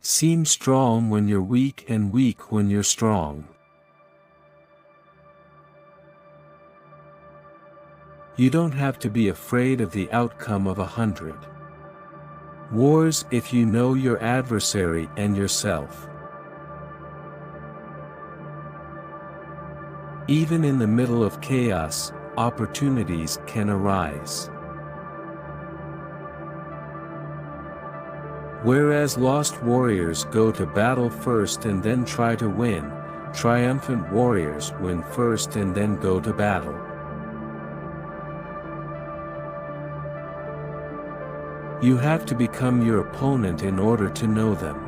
Seem strong when you're weak and weak when you're strong. You don't have to be afraid of the outcome of 100 wars if you know your adversary and yourself. Even in the middle of chaos, opportunities can arise. Whereas lost warriors go to battle first and then try to win, triumphant warriors win first and then go to battle. You have to become your opponent in order to know them.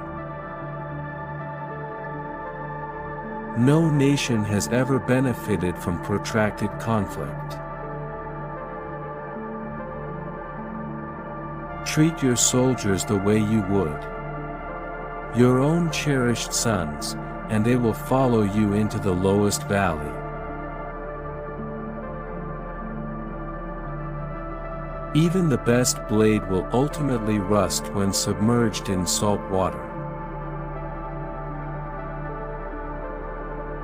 No nation has ever benefited from protracted conflict. Treat your soldiers the way you would your own cherished sons, and they will follow you into the lowest valley. Even the best blade will ultimately rust when submerged in salt water.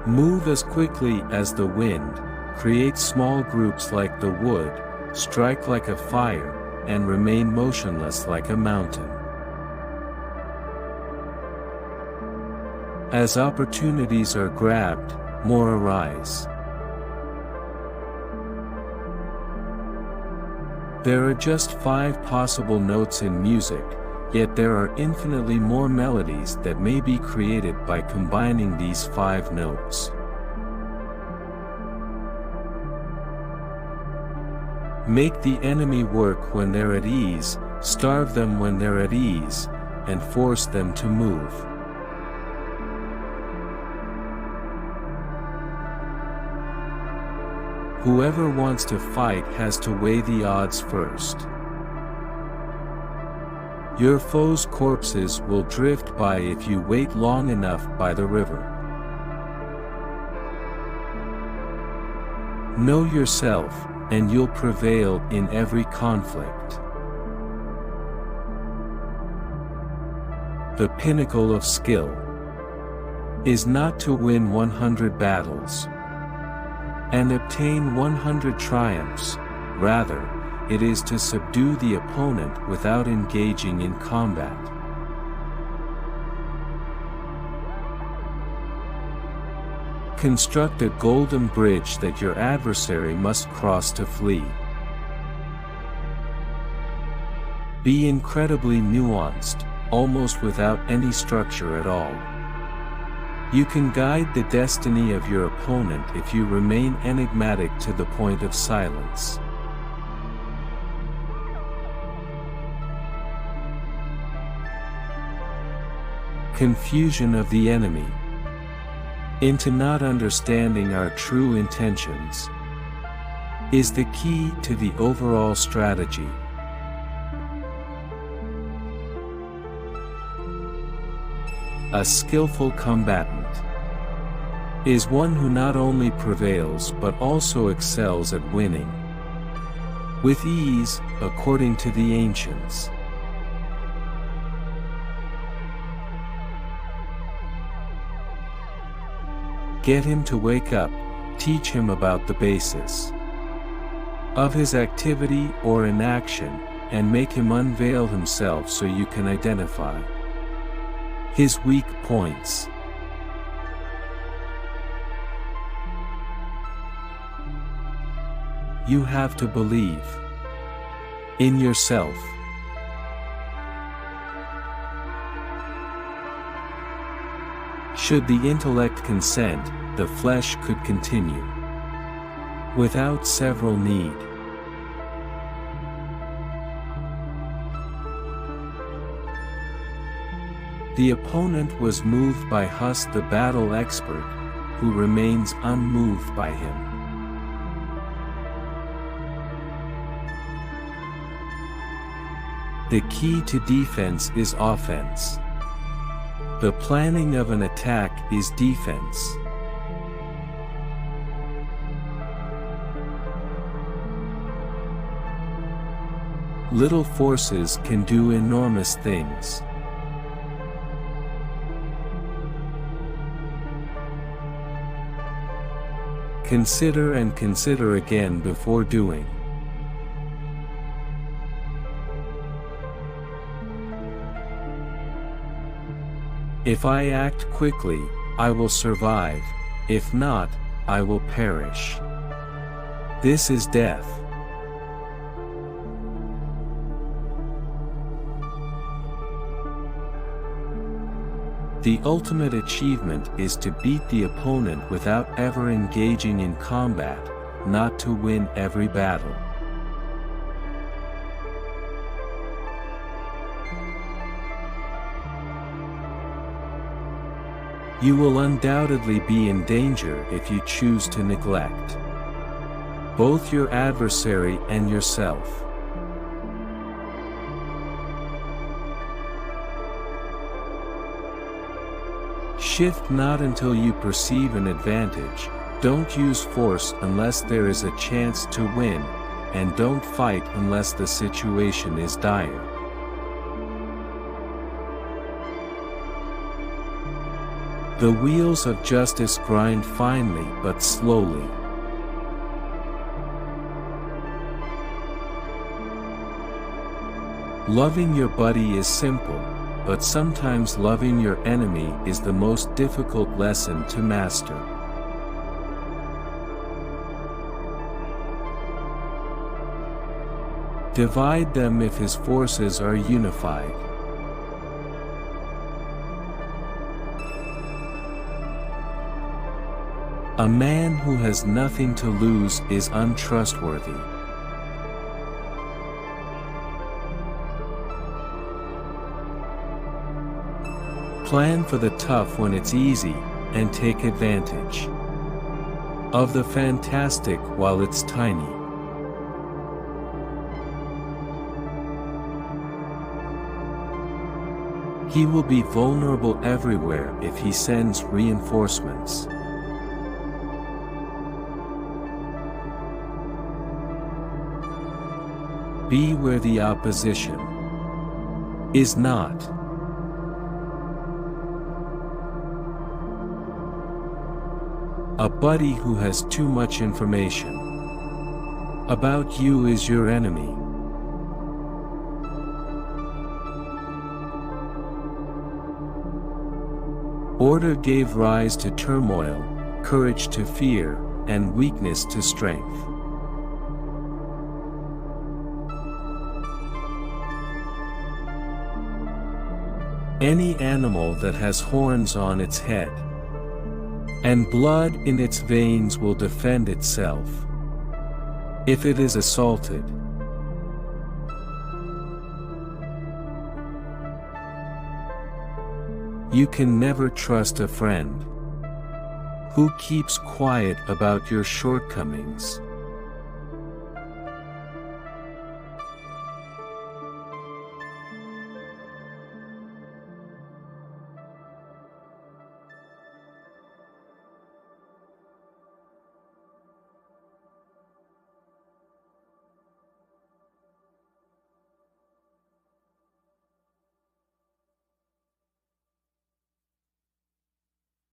Move as quickly as the wind, create small groups like the wood, strike like a fire, and remain motionless like a mountain. As opportunities are grabbed, more arise. There are just 5 possible notes in music, yet there are infinitely more melodies that may be created by combining these 5 notes. Make the enemy work when they're at ease, starve them when they're at ease, and force them to move. Whoever wants to fight has to weigh the odds first. Your foes' corpses will drift by if you wait long enough by the river. Know yourself, and you'll prevail in every conflict. The pinnacle of skill is not to win 100 battles and obtain 100 triumphs, rather, it is to subdue the opponent without engaging in combat. Construct a golden bridge that your adversary must cross to flee. Be incredibly nuanced, almost without any structure at all. You can guide the destiny of your opponent if you remain enigmatic to the point of silence. Confusion of the enemy into not understanding our true intentions is the key to the overall strategy. A skillful combatant is one who not only prevails but also excels at winning with ease, according to the ancients. Get him to wake up, teach him about the basis of his activity or inaction, and make him unveil himself so you can identify his weak points. You have to believe in yourself. Should the intellect consent, the flesh could continue without several need. The opponent was moved by Hus, the battle expert, who remains unmoved by him. The key to defense is offense. The planning of an attack is defense. Little forces can do enormous things. Consider and consider again before doing. If I act quickly, I will survive. If not, I will perish. This is death. The ultimate achievement is to beat the opponent without ever engaging in combat, not to win every battle. You will undoubtedly be in danger if you choose to neglect both your adversary and yourself. Shift not until you perceive an advantage, don't use force unless there is a chance to win, and don't fight unless the situation is dire. The wheels of justice grind finely but slowly. Loving your buddy is simple, but sometimes loving your enemy is the most difficult lesson to master. Divide them if his forces are unified. A man who has nothing to lose is untrustworthy. Plan for the tough when it's easy, and take advantage of the fantastic while it's tiny. He will be vulnerable everywhere if he sends reinforcements. Be where the opposition is not. A buddy who has too much information about you is your enemy. Order gave rise to turmoil, courage to fear, and weakness to strength. Any animal that has horns on its head and blood in its veins will defend itself if it is assaulted. You can never trust a friend who keeps quiet about your shortcomings.